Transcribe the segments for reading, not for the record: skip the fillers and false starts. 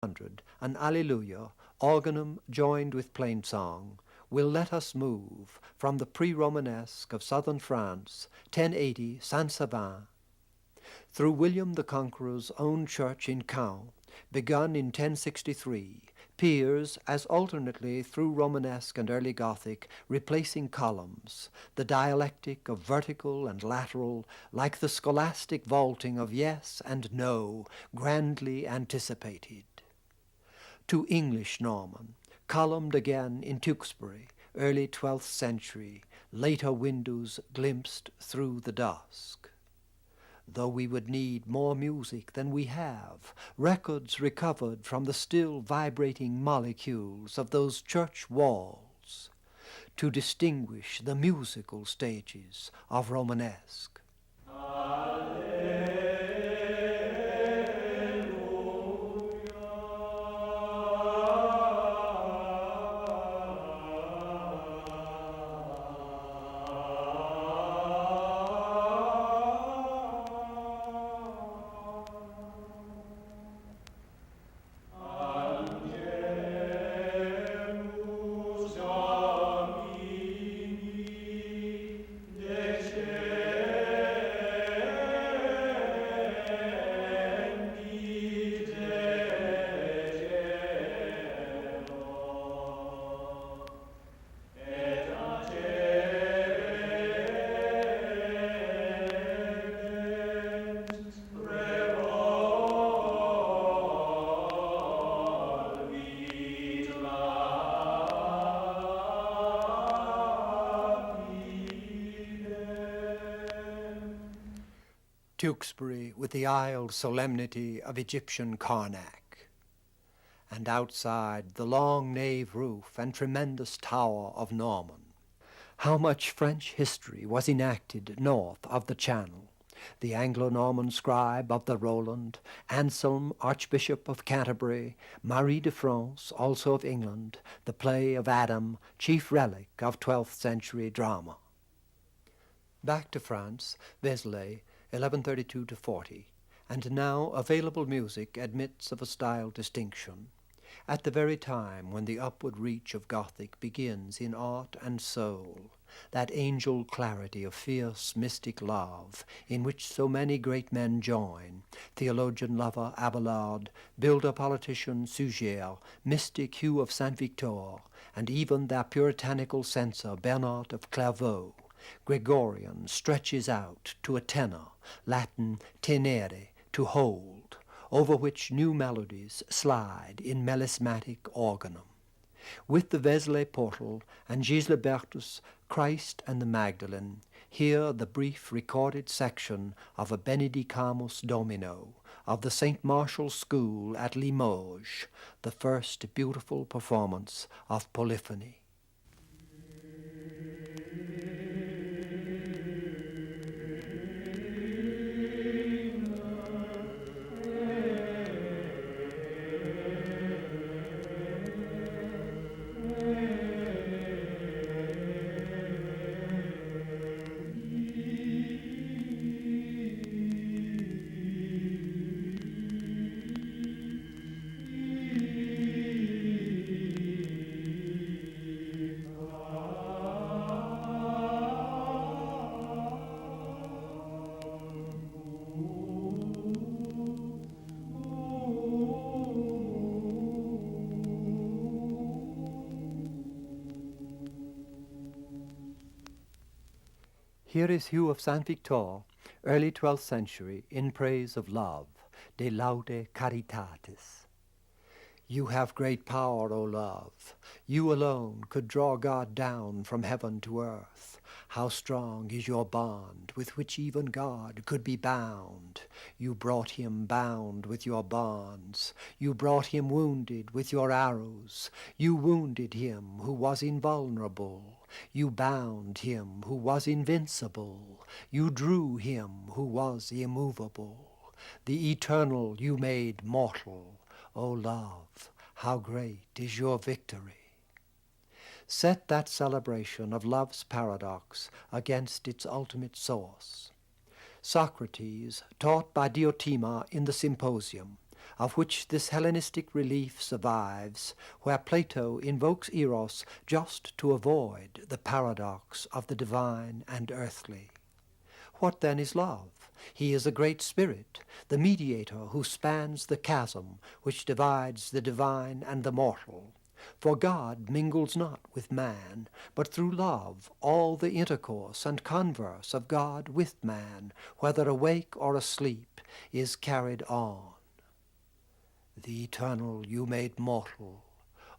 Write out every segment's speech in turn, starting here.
an Alleluia, organum joined with plain song, will let us move from the pre-Romanesque of southern France, 1080 Saint-Savin, through William the Conqueror's own church in Caen, begun in 1063, piers as alternately through Romanesque and early Gothic, replacing columns, the dialectic of vertical and lateral, like the scholastic vaulting of yes and no, grandly anticipated. To English Norman, columned again in Tewkesbury, early 12th century, later windows glimpsed through the dusk. Though we would need more music than we have, records recovered from the still vibrating molecules of those church walls, to distinguish the musical stages of Romanesque. Tewkesbury with the aisled solemnity of Egyptian Karnak, and outside the long nave roof and tremendous tower of Norman. How much French history was enacted north of the Channel. The Anglo-Norman scribe of the Roland, Anselm, Archbishop of Canterbury, Marie de France, also of England, the play of Adam, chief relic of 12th century drama. Back to France, Vézelay, 1132 to 40, and now available music admits of a style distinction. At the very time when the upward reach of Gothic begins in art and soul, that angel clarity of fierce mystic love in which so many great men join, theologian lover Abelard, builder politician Suger, mystic Hugh of Saint Victor, and even that puritanical censor Bernard of Clairvaux, Gregorian stretches out to a tenor, Latin tenere, to hold, over which new melodies slide in melismatic organum. With the Vézelay portal and Gislebertus, Christ and the Magdalene, here the brief recorded section of a Benedicamus Domino of the St. Martial School at Limoges, the first beautiful performance of polyphony. Here is Hugh of Saint Victor, early 12th century, in praise of love, De Laude Caritatis. You have great power, O love. You alone could draw God down from heaven to earth. How strong is your bond with which even God could be bound. You brought him bound with your bonds. You brought him wounded with your arrows. You wounded him who was invulnerable. You bound him who was invincible. You drew him who was immovable. The eternal you made mortal. O love, how great is your victory. Set that celebration of love's paradox against its ultimate source. Socrates, taught by Diotima in the Symposium, of which this Hellenistic relief survives, where Plato invokes Eros just to avoid the paradox of the divine and earthly. What then is love? He is a great spirit, the mediator who spans the chasm which divides the divine and the mortal. For God mingles not with man, but through love all the intercourse and converse of God with man, whether awake or asleep, is carried on. The eternal you made mortal.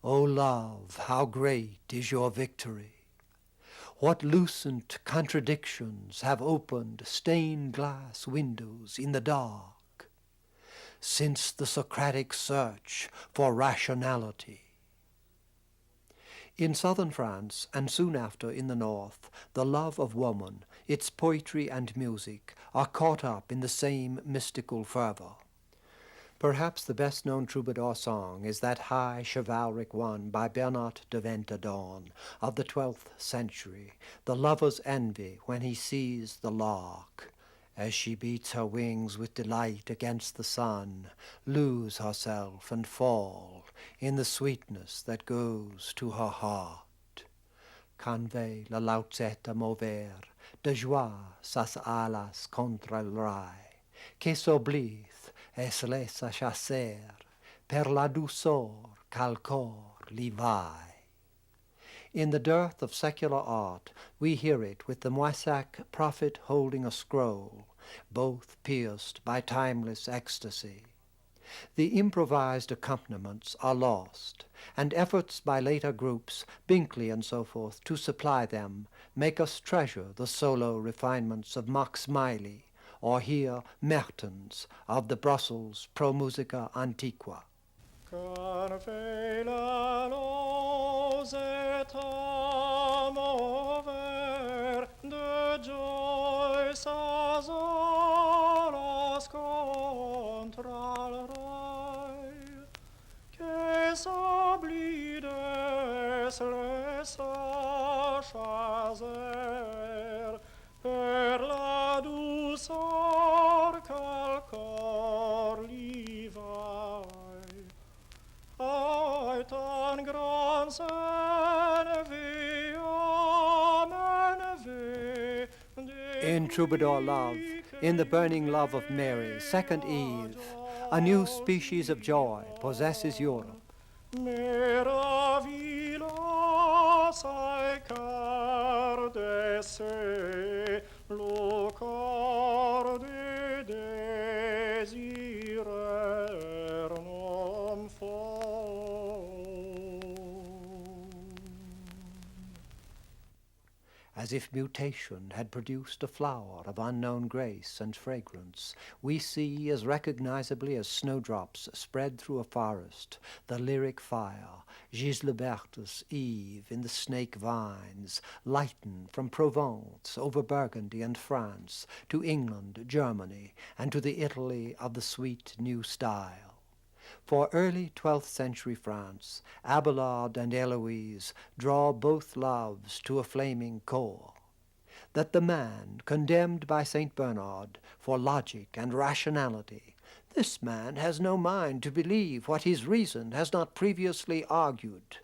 O love, how great is your victory! What lucent contradictions have opened stained glass windows in the dark, since the Socratic search for rationality. In southern France, and soon after in the north, the love of woman, its poetry and music, are caught up in the same mystical fervor. Perhaps the best-known troubadour song is that high chivalric one by Bernard de Ventadorn of the 12th century, the lover's envy when he sees the lark, as she beats her wings with delight against the sun, lose herself and fall in the sweetness that goes to her heart. Canve la laucetta mover, de joie sas alas contra el rai, que s'oblith es laissa chasser per la douceur qu'al cor li vai. In the dearth of secular art, we hear it with the Moissac prophet holding a scroll, both pierced by timeless ecstasy. The improvised accompaniments are lost, and efforts by later groups, Binkley and so forth, to supply them, make us treasure the solo refinements of Max Miley, or hear Mertens of the Brussels Pro Musica Antiqua. Mover de joy sas olas contra el rai, que s'oblides les chaser per la douceur qu'al cor li vai. Ai, tan grand in Troubadour Love, in the burning love of Mary, second Eve, a new species of joy possesses Europe. Meravilos ai car de se, lo cor de desirer non As if mutation had produced a flower of unknown grace and fragrance, we see as recognizably as snowdrops spread through a forest the lyric fire, Gislebertus Eve in the snake vines, lighten from Provence over Burgundy and France to England, Germany, and to the Italy of the sweet new style. For early 12th century France, Abelard and Eloise draw both loves to a flaming core. That the man, condemned by St. Bernard for logic and rationality, this man has no mind to believe what his reason has not previously argued,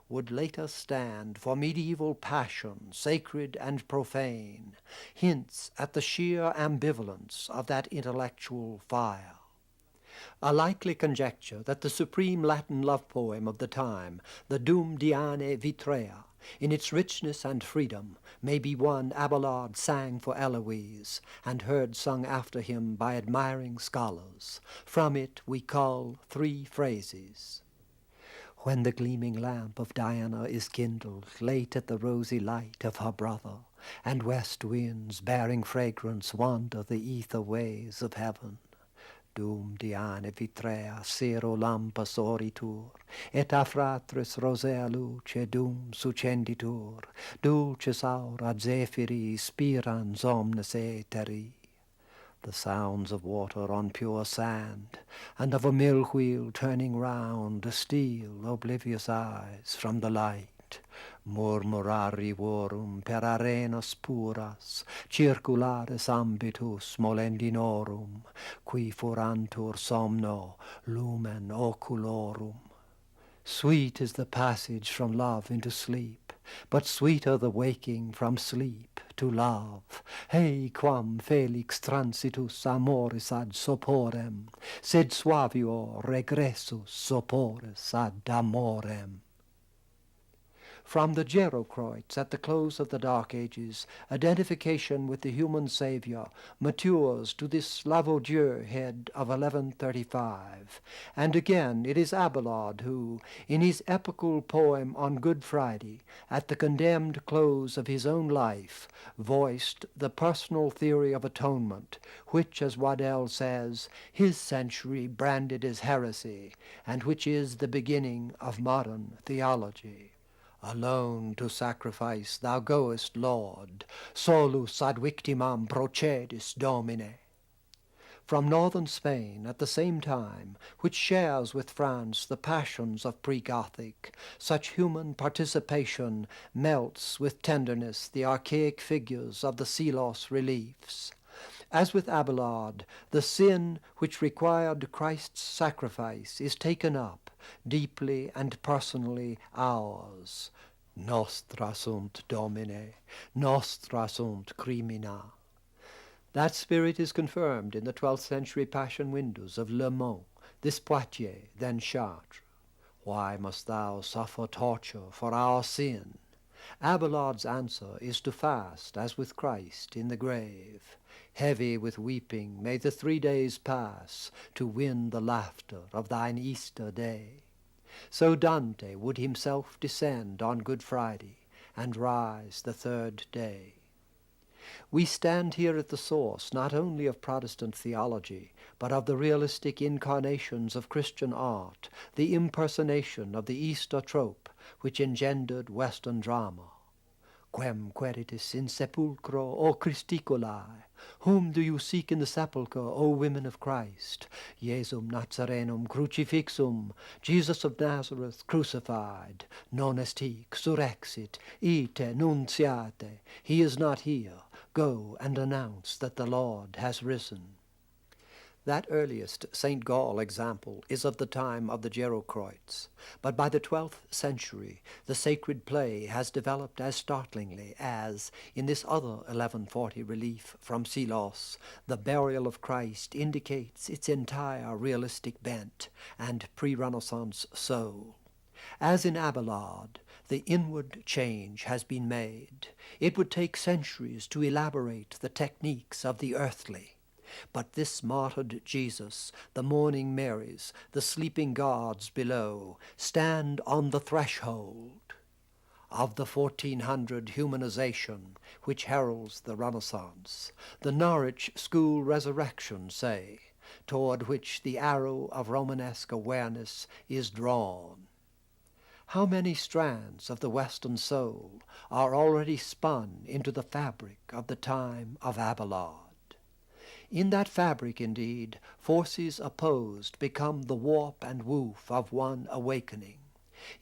would later stand for medieval passion, sacred and profane, hints at the sheer ambivalence of that intellectual fire. A likely conjecture that the supreme Latin love poem of the time, the Dum Diane Vitrea, in its richness and freedom, may be one Abelard sang for Eloise, and heard sung after him by admiring scholars. From it we cull 3 phrases. When the gleaming lamp of Diana is kindled, late at the rosy light of her brother, and west winds bearing fragrance wander the ether ways of heaven, Dum Diane Vitrea sero lampas oritur, et a fratris rosea luce dum succenditur, dulcis aura zephiri spirans omnes aeteri. The sounds of water on pure sand, and of a mill-wheel turning round, steal oblivious eyes from the light. Murmurari vorum per arenas puras, circulares ambitus molendinorum, qui furantur somno lumen oculorum. Sweet is the passage from love into sleep, but sweeter the waking from sleep to love. Hey quam felix transitus amoris ad soporem, sed suavior regressus sopores ad amorem. From the Gerocroits at the close of the Dark Ages, identification with the human Saviour matures to this Lavaudieu head of 1135. And again it is Abelard who, in his epical poem on Good Friday, at the condemned close of his own life, voiced the personal theory of atonement, which, as Waddell says, his century branded as heresy, and which is the beginning of modern theology. Alone to sacrifice thou goest, Lord, solus ad victimam procedis, Domine. From northern Spain at the same time, which shares with France the passions of pre-Gothic, such human participation melts with tenderness the archaic figures of the Silos reliefs. As with Abelard, the sin which required Christ's sacrifice is taken up, deeply and personally ours. Nostra sunt, Domine, nostra sunt crimina. That spirit is confirmed in the 12th century Passion windows of Le Mans, this Poitiers, then Chartres. Why must thou suffer torture for our sin? Abelard's answer is to fast as with Christ in the grave. Heavy with weeping may the 3 days pass to win the laughter of thine Easter day. So Dante would himself descend on Good Friday and rise the 3rd day. We stand here at the source not only of Protestant theology, but of the realistic incarnations of Christian art, the impersonation of the Easter trope which engendered Western drama. Quem queritis in sepulchro, O Christiculae? Whom do you seek in the sepulchre, O women of Christ? Jesum Nazarenum crucifixum, Jesus of Nazareth crucified. Non est hic, surrexit, ite nunciate. He is not here. Go and announce that the Lord has risen. That earliest St. Gall example is of the time of the Gerocroits, but by the 12th century the sacred play has developed as startlingly as, in this other 1140 relief from Silos, the burial of Christ indicates its entire realistic bent and pre-Renaissance soul. As in Abelard, the inward change has been made. It would take centuries to elaborate the techniques of the earthly. But this martyred Jesus, the mourning Marys, the sleeping gods below, stand on the threshold of the 1400 humanization which heralds the Renaissance, the Norwich School resurrection, say, toward which the arrow of Romanesque awareness is drawn. How many strands of the Western soul are already spun into the fabric of the time of Abelard? In that fabric, indeed, forces opposed become the warp and woof of one awakening.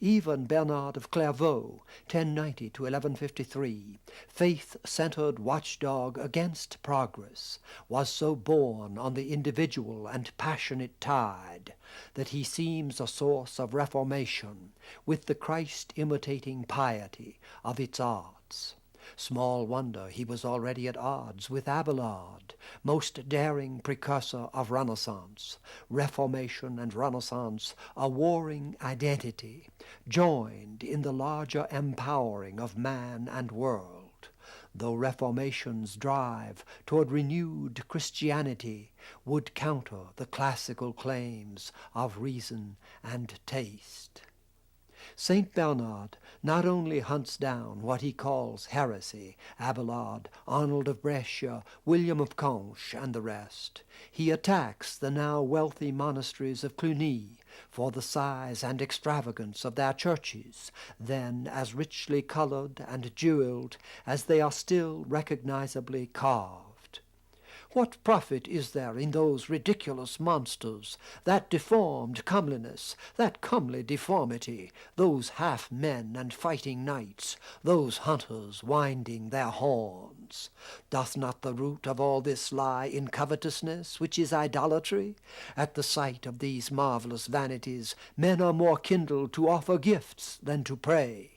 Even Bernard of Clairvaux, 1090 to 1153, faith-centered watchdog against progress, was so borne on the individual and passionate tide that he seems a source of reformation with the Christ-imitating piety of its arts. Small wonder he was already at odds with Abelard, most daring precursor of Renaissance. Reformation and Renaissance, a warring identity, joined in the larger empowering of man and world. Though Reformation's drive toward renewed Christianity would counter the classical claims of reason and taste. St. Bernard not only hunts down what he calls heresy, Abelard, Arnold of Brescia, William of Conches, and the rest, he attacks the now wealthy monasteries of Cluny for the size and extravagance of their churches, then as richly colored and jeweled as they are still recognizably carved. What profit is there in those ridiculous monsters, that deformed comeliness, that comely deformity, those half men and fighting knights, those hunters winding their horns? Doth not the root of all this lie in covetousness, which is idolatry? At the sight of these marvelous vanities, men are more kindled to offer gifts than to pray.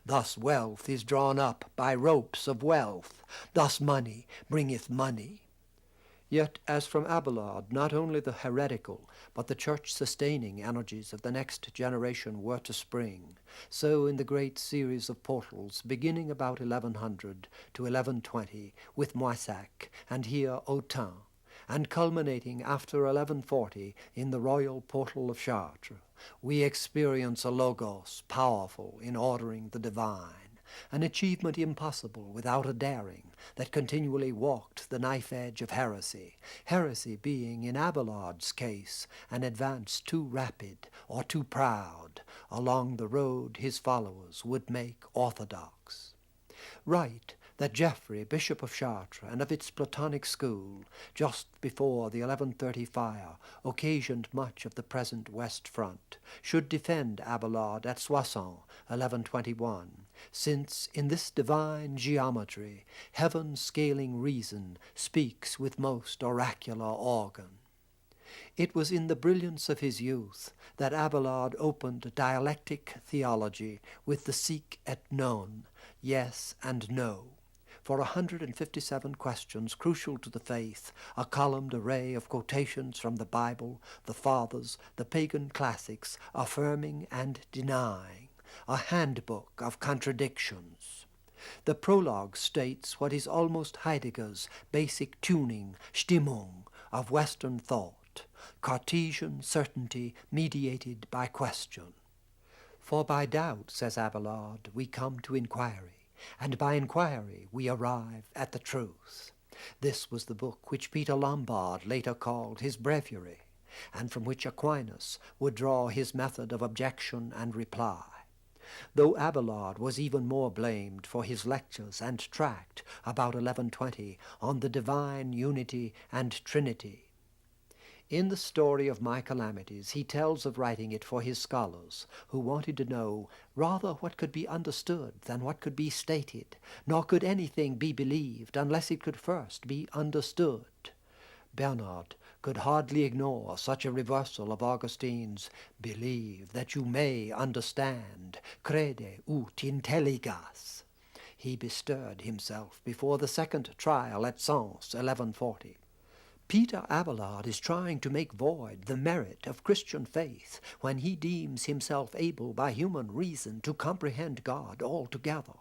Thus wealth is drawn up by ropes of wealth. Thus money bringeth money. Yet, as from Abelard, not only the heretical, but the church-sustaining energies of the next generation were to spring, so in the great series of portals, beginning about 1100 to 1120 with Moissac, and here Autun, and culminating after 1140 in the royal portal of Chartres, we experience a logos powerful in ordering the divine, an achievement impossible without a daring that continually walked the knife-edge of heresy, heresy being, in Abelard's case, an advance too rapid or too proud along the road his followers would make orthodox. Right that Geoffrey, Bishop of Chartres, and of its Platonic school, just before the 1130 fire occasioned much of the present West Front, should defend Abelard at Soissons, 1121, since in this divine geometry heaven-scaling reason speaks with most oracular organ. It was in the brilliance of his youth that Abelard opened dialectic theology with the sic et non, yes and no, for 157 questions crucial to the faith, a columned array of quotations from the Bible, the Fathers, the pagan classics, affirming and denying, a handbook of contradictions. The prologue states what is almost Heidegger's basic tuning, Stimmung, of Western thought, Cartesian certainty mediated by question. For by doubt, says Abelard, we come to inquiry, and by inquiry we arrive at the truth. This was the book which Peter Lombard later called his breviary, and from which Aquinas would draw his method of objection and reply, though Abelard was even more blamed for his lectures and tract about 1120 on the divine unity and Trinity. In the story of My Calamities, he tells of writing it for his scholars, who wanted to know rather what could be understood than what could be stated, nor could anything be believed unless it could first be understood. Bernard could hardly ignore such a reversal of Augustine's "believe that you may understand, crede ut intelligas." He bestirred himself before the second trial at Sens, 1140. Peter Abelard is trying to make void the merit of Christian faith when he deems himself able by human reason to comprehend God altogether.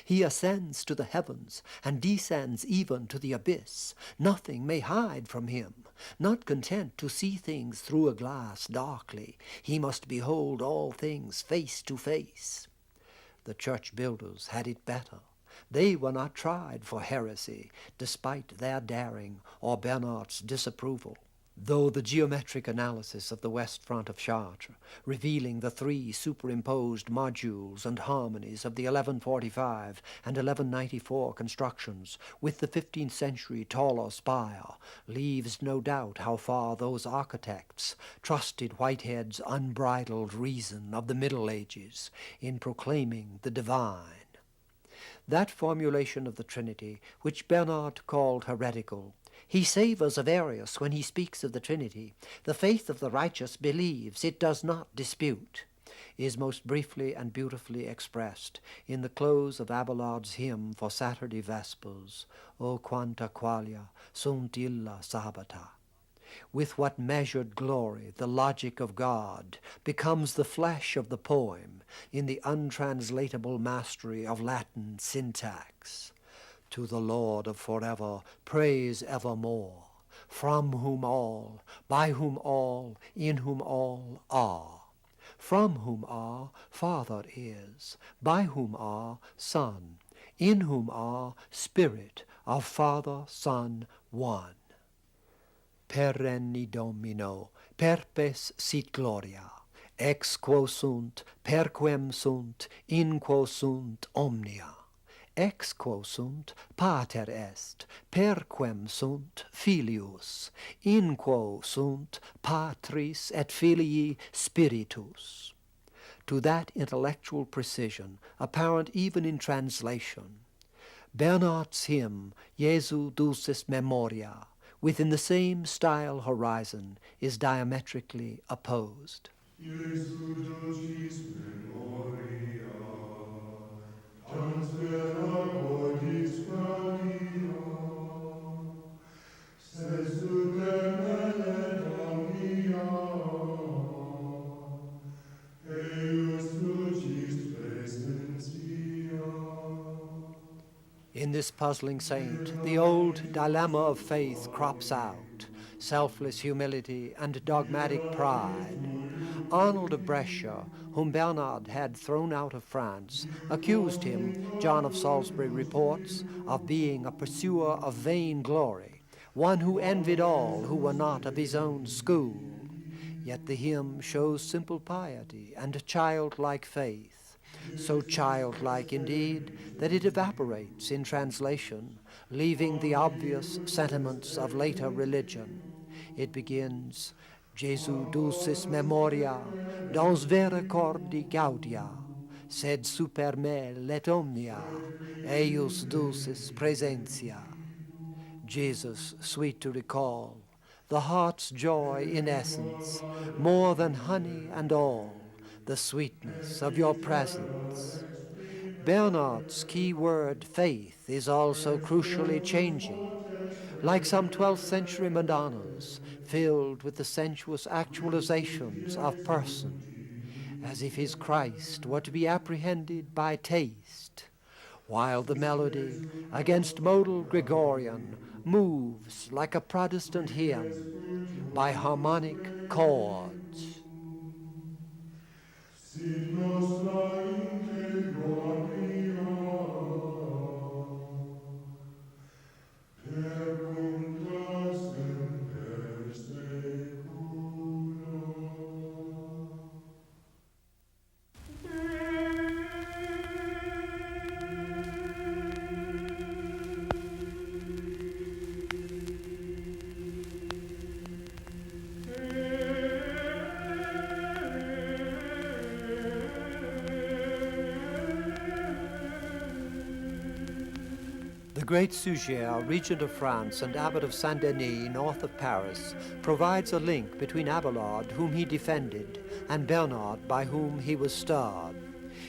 He ascends to the heavens and descends even to the abyss. Nothing may hide from him. Not content to see things through a glass darkly, he must behold all things face to face. The church builders had it better. They were not tried for heresy, despite their daring or Bernard's disapproval, though the geometric analysis of the west front of Chartres, revealing the three superimposed modules and harmonies of the 1145 and 1194 constructions with the 15th century taller spire, leaves no doubt how far those architects trusted Whitehead's unbridled reason of the Middle Ages in proclaiming the divine. That formulation of the Trinity, which Bernard called heretical, he savours of Arius when he speaks of the Trinity, the faith of the righteous believes, it does not dispute, is most briefly and beautifully expressed in the close of Abelard's hymn for Saturday Vespers, O quanta qualia sunt illa sabata. With what measured glory the logic of God becomes the flesh of the poem in the untranslatable mastery of Latin syntax. To the Lord of forever, praise evermore, from whom all, by whom all, in whom all are, from whom are Father is, by whom are Son, in whom are Spirit of Father, Son, one. Perenni Domino, perpes sit gloria, ex quo sunt, per quem sunt, in quo sunt omnia, Ex quo sunt pater est, per quem sunt filius, in quo sunt patris et filii spiritus. To that intellectual precision, apparent even in translation, Bernard's hymn, Jesu Dulcis Memoria, within the same style horizon, is diametrically opposed. Jesu dulcis memoria, transfera cordis qualia, sesu temere mia, eius dulcis presentia. In this puzzling saint, the old dilemma of faith crops out, selfless humility and dogmatic pride. Arnold of Brescia, whom Bernard had thrown out of France, accused him, John of Salisbury reports, of being a pursuer of vain glory, one who envied all who were not of his own school. Yet the hymn shows simple piety and childlike faith, so childlike indeed that it evaporates in translation, leaving the obvious sentiments of later religion. It begins, Jesu dulcis memoria, dans vera cordi gaudia, sed super me let omnia, eius dulcis presentia. Jesus, sweet to recall, the heart's joy in essence, more than honey and all, the sweetness of your presence. Bernard's key word, faith, is also crucially changing. Like some 12th century Madonnas, filled with the sensuous actualizations of person, as if his Christ were to be apprehended by taste, while the melody, against modal Gregorian, moves like a Protestant hymn by harmonic chords. Sit nostra in gloria, per contra semper secula. The great Suger, regent of France and abbot of Saint-Denis, north of Paris, provides a link between Abelard, whom he defended, and Bernard, by whom he was stirred.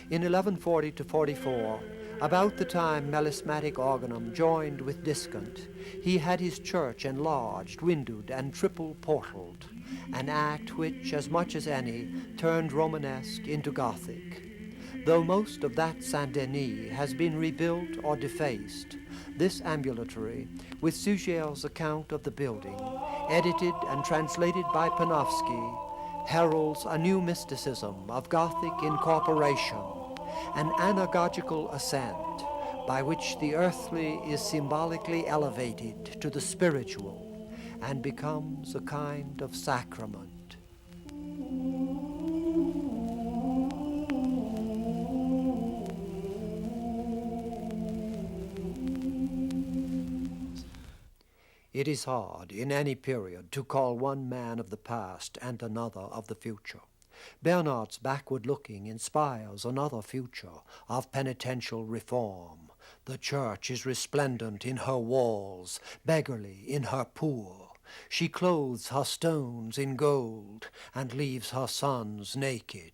In 1140-44, about the time melismatic organum joined with discant, he had his church enlarged, windowed, and triple-portaled, an act which, as much as any, turned Romanesque into Gothic. Though most of that Saint-Denis has been rebuilt or defaced, this ambulatory, with Suger's account of the building, edited and translated by Panofsky, heralds a new mysticism of Gothic incorporation, an anagogical ascent by which the earthly is symbolically elevated to the spiritual and becomes a kind of sacrament. It is hard, in any period, to call one man of the past and another of the future. Bernard's backward-looking inspires another future of penitential reform. The church is resplendent in her walls, beggarly in her poor. She clothes her stones in gold and leaves her sons naked.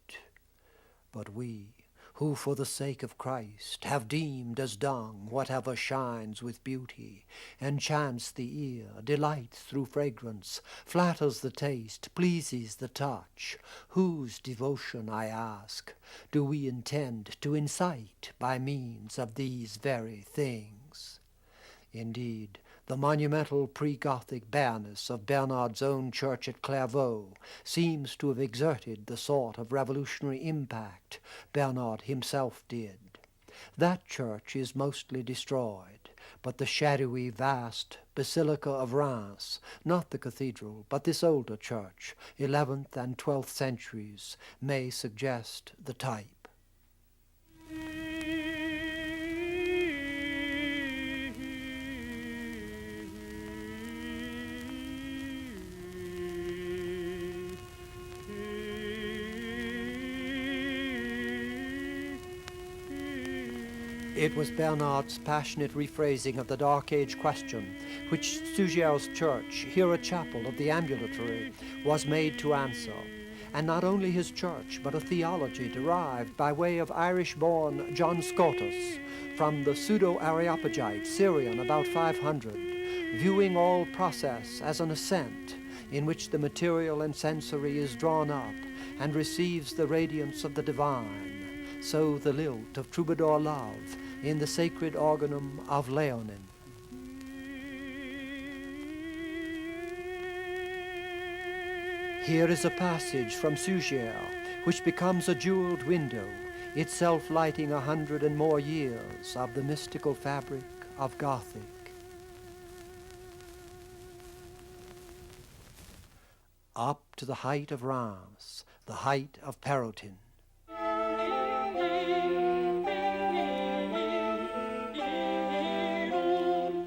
But we, who for the sake of Christ have deemed as dung whatever shines with beauty, enchants the ear, delights through fragrance, flatters the taste, pleases the touch, whose devotion, I ask, do we intend to incite by means of these very things? Indeed, the monumental pre-Gothic bareness of Bernard's own church at Clairvaux seems to have exerted the sort of revolutionary impact Bernard himself did. That church is mostly destroyed, but the shadowy, vast Basilica of Reims, not the cathedral, but this older church, 11th and 12th centuries, may suggest the type. It was Bernard's passionate rephrasing of the Dark Age question, which Suger's church, here a chapel of the ambulatory, was made to answer. And not only his church, but a theology derived by way of Irish-born John Scotus from the pseudo-Areopagite Syrian about 500, viewing all process as an ascent in which the material and sensory is drawn up and receives the radiance of the divine, so the lilt of troubadour love in the sacred organum of Leonin. Here is a passage from Suger, which becomes a jeweled window, itself lighting 100 and more years of the mystical fabric of Gothic. Up to the height of Reims, the height of Perotin.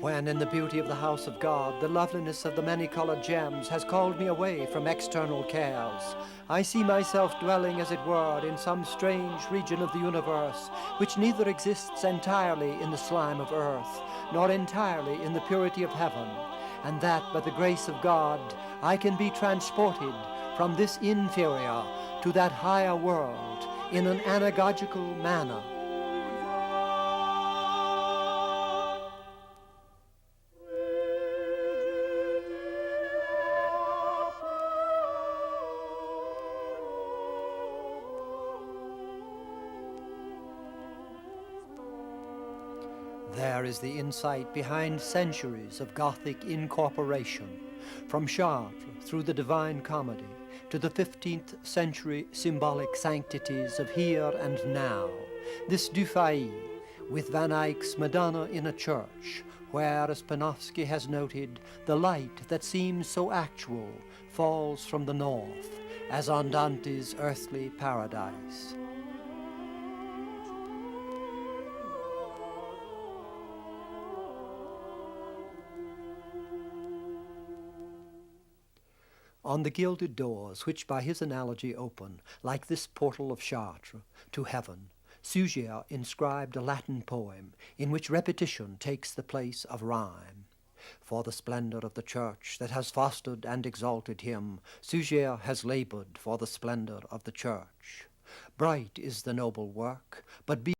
When in the beauty of the house of God, the loveliness of the many-colored gems has called me away from external cares, I see myself dwelling, as it were, in some strange region of the universe, which neither exists entirely in the slime of earth, nor entirely in the purity of heaven, and that by the grace of God I can be transported from this inferior to that higher world in an anagogical manner. There is the insight behind centuries of Gothic incorporation, from Chartres through the Divine Comedy to the 15th century symbolic sanctities of here and now. This Dufay, with Van Eyck's Madonna in a church, where, as Panofsky has noted, the light that seems so actual falls from the north, as on Dante's earthly paradise. On the gilded doors, which by his analogy open, like this portal of Chartres, to heaven, Suger inscribed a Latin poem in which repetition takes the place of rhyme. For the splendor of the church that has fostered and exalted him, Suger has labored for the splendor of the church. Bright is the noble work, but be